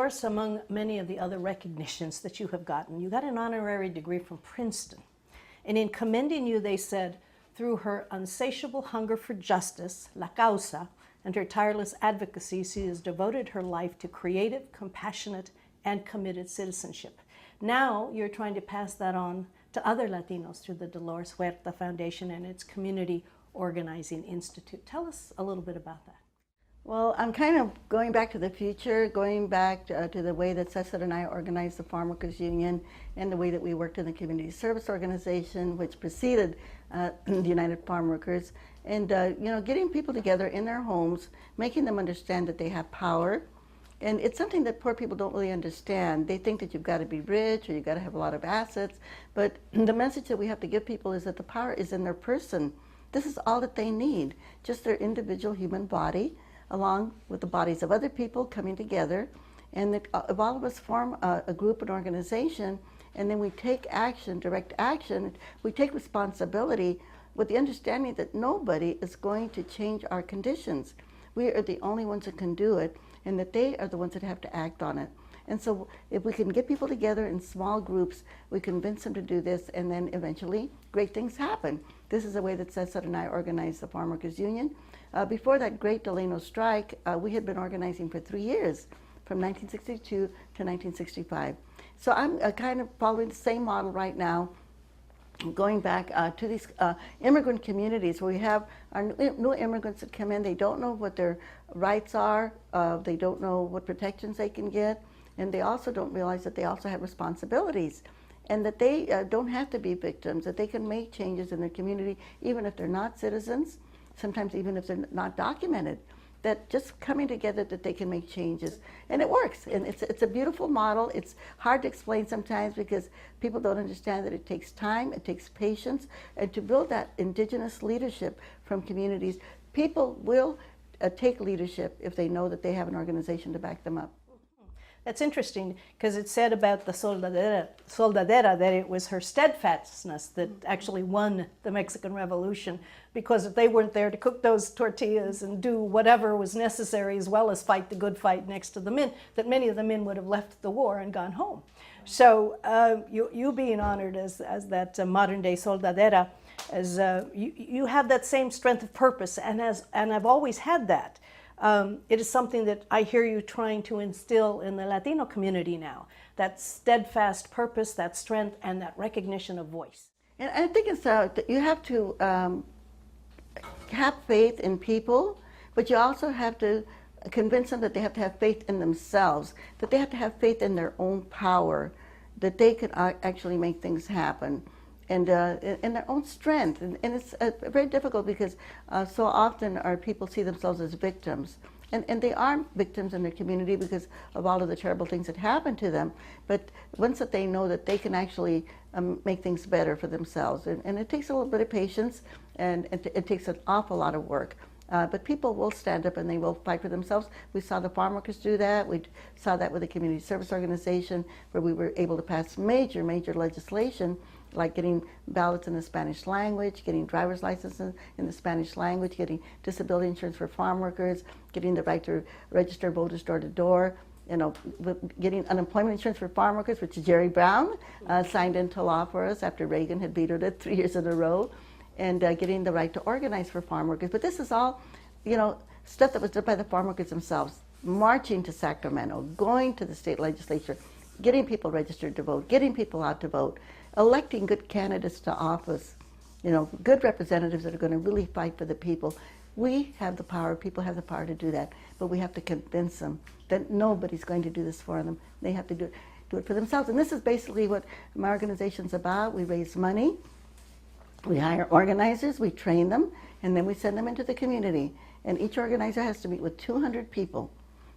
Dolores, among many of the other recognitions that you have gotten, you got an honorary degree from Princeton. And in commending you, they said, through her insatiable hunger for justice, la causa, and her tireless advocacy, she has devoted her life to creative, compassionate, and committed citizenship. Now you're trying to pass that on to other Latinos through the Dolores Huerta Foundation and its Community Organizing Institute. Tell us a little bit about that. Well, I'm kind of going back to the future, going back to the way that Cesar and I organized the Farm Workers Union and the way that we worked in the Community Service Organization, which preceded the United Farm Workers, and getting people together in their homes, making them understand that they have power. And it's something that poor people don't really understand. They think that you've got to be rich or you've got to have a lot of assets, but the message that we have to give people is that the power is in their person. This is all that they need, just their individual human body, along with the bodies of other people coming together, and that if all of us form a group, an organization, and then we take action, direct action, we take responsibility with the understanding that nobody is going to change our conditions. We are the only ones that can do it, and that they are the ones that have to act on it. And so if we can get people together in small groups, we convince them to do this, and then eventually great things happen. This is the way that Cesar and I organized the Farm Workers Union. Before that great Delano strike, we had been organizing for 3 years, from 1962 to 1965. So I'm kind of following the same model right now, going back to these immigrant communities where we have our new immigrants that come in. They don't know what their rights are, they don't know what protections they can get, and they also don't realize that they also have responsibilities, and that they don't have to be victims, that they can make changes in their community even if they're not citizens, sometimes even if they're not documented, that just coming together that they can make changes. And it works, and it's a beautiful model. It's hard to explain sometimes because people don't understand that it takes time, it takes patience, and to build that indigenous leadership from communities, people will take leadership if they know that they have an organization to back them up. That's interesting, because it said about the soldadera that it was her steadfastness that actually won the Mexican Revolution, because if they weren't there to cook those tortillas and do whatever was necessary, as well as fight the good fight next to the men, that many of the men would have left the war and gone home. So you being honored as that modern-day soldadera, as you have that same strength of purpose, and I've always had that. It is something that I hear you trying to instill in the Latino community now, that steadfast purpose, that strength, and that recognition of voice. And I think it's you have to have faith in people, but you also have to convince them that they have to have faith in themselves, that they have to have faith in their own power, that they can actually make things happen, and in their own strength. And it's very difficult because so often our people see themselves as victims. And they are victims in their community because of all of the terrible things that happen to them. But once that they know that they can actually make things better for themselves. And it takes a little bit of patience, and it takes an awful lot of work. But people will stand up and they will fight for themselves. We saw the farm workers do that. We saw that with the Community Service Organization, where we were able to pass major legislation, like getting ballots in the Spanish language, getting driver's licenses in the Spanish language, getting disability insurance for farm workers, getting the right to register voters door to door, getting unemployment insurance for farm workers, which Jerry Brown signed into law for us after Reagan had vetoed it 3 years in a row, and getting the right to organize for farm workers. But this is all, stuff that was done by the farm workers themselves, marching to Sacramento, going to the state legislature, getting people registered to vote, getting people out to vote, electing good candidates to office, good representatives that are going to really fight for the people. We have the power, people have the power to do that, but we have to convince them that nobody's going to do this for them. They have to do it for themselves. And this is basically what my organization's about. We raise money, we hire organizers, we train them, and then we send them into the community. And each organizer has to meet with 200 people.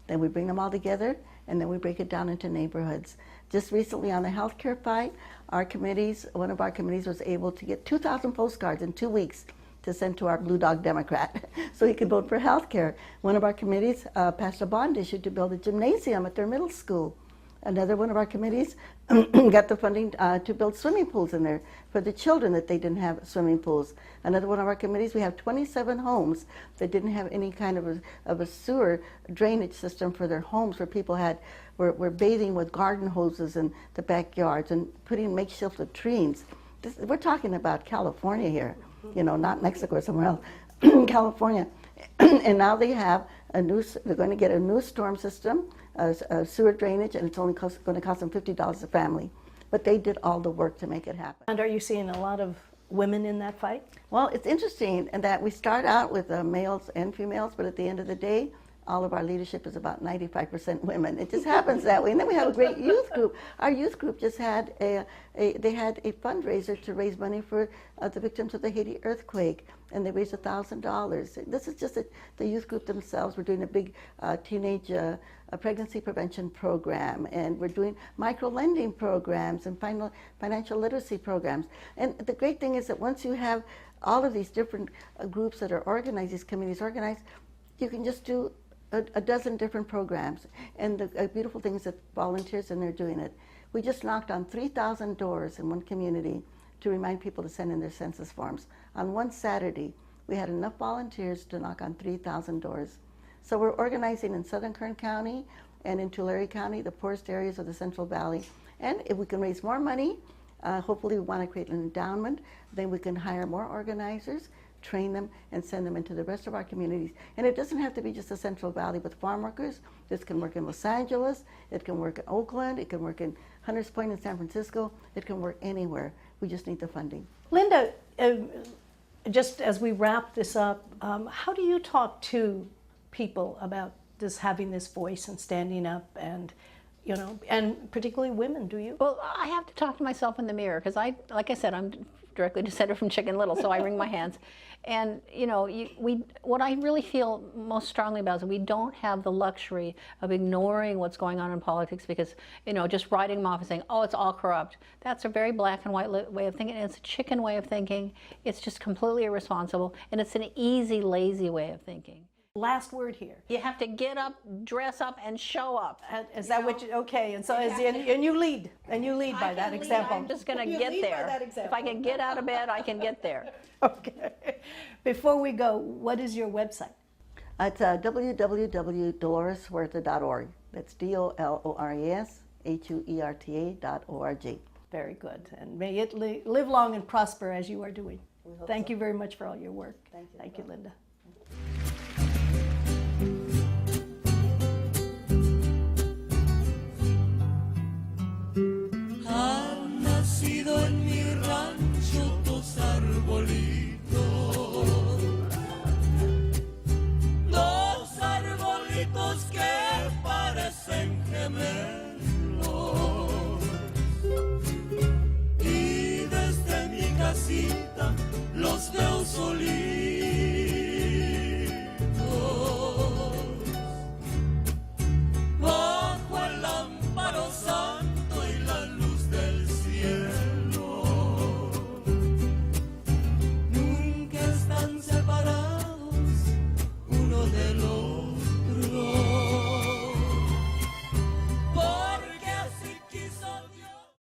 Then we bring them all together, and then we break it down into neighborhoods. Just recently on the healthcare fight, one of our committees was able to get 2,000 postcards in 2 weeks to send to our Blue Dog Democrat so he could vote for healthcare. One of our committees passed a bond issue to build a gymnasium at their middle school. Another one of our committees got the funding to build swimming pools in there for the children that they didn't have swimming pools. Another one of our committees, we have 27 homes that didn't have any kind of a sewer drainage system for their homes, where people were bathing with garden hoses in the backyards and putting makeshift latrines. We're talking about California here, not Mexico or somewhere else. California. And now they have they're going to get a new storm system, sewer drainage, and it's only going to cost them $50 a family. But they did all the work to make it happen. And are you seeing a lot of women in that fight? Well, it's interesting in that we start out with males and females, but at the end of the day, all of our leadership is about 95% women. It just happens that way. And then we have a great youth group. Our youth group just had a fundraiser to raise money for the victims of the Haiti earthquake, and they raised $1,000. This is just the youth group themselves. We're doing a big teenage pregnancy prevention program, and we're doing micro-lending programs and financial literacy programs. And the great thing is that once you have all of these different groups that are organized, these communities organized, you can just do a dozen different programs. And the beautiful thing is that volunteers in there doing it. We just knocked on 3,000 doors in one community to remind people to send in their census forms. On one Saturday, we had enough volunteers to knock on 3,000 doors. So we're organizing in Southern Kern County and in Tulare County, the poorest areas of the Central Valley. And if we can raise more money, hopefully we want to create an endowment, then we can hire more organizers, train them, and send them into the rest of our communities. And it doesn't have to be just the Central Valley with farm workers. This can work in Los Angeles, it can work in Oakland, it can work in Hunters Point in San Francisco, it can work anywhere. We just need the funding. Linda, just as we wrap this up, how do you talk to people about this, having this voice and standing up, and and particularly women? Do you? Well, I have to talk to myself in the mirror, because like I said, I'm directly descended from Chicken Little, so I wring my hands. And what I really feel most strongly about is we don't have the luxury of ignoring what's going on in politics, because just writing them off and saying, oh, it's all corrupt. That's a very black and white way of thinking. It's a chicken way of thinking. It's just completely irresponsible, and it's an easy, lazy way of thinking. Last word here. You have to get up, dress up, and show up. Is that what you? Okay, and so and you lead, by that example. I'm just going to get there. If I can get out of bed, I can get there. Okay. Before we go, what is your website? It's www.doloreshuerta.org. That's DOLORESHUERTA.org. Very good, and may it live long and prosper as you are doing. Thank you very much for all your work. Thank you. Thank you, Linda.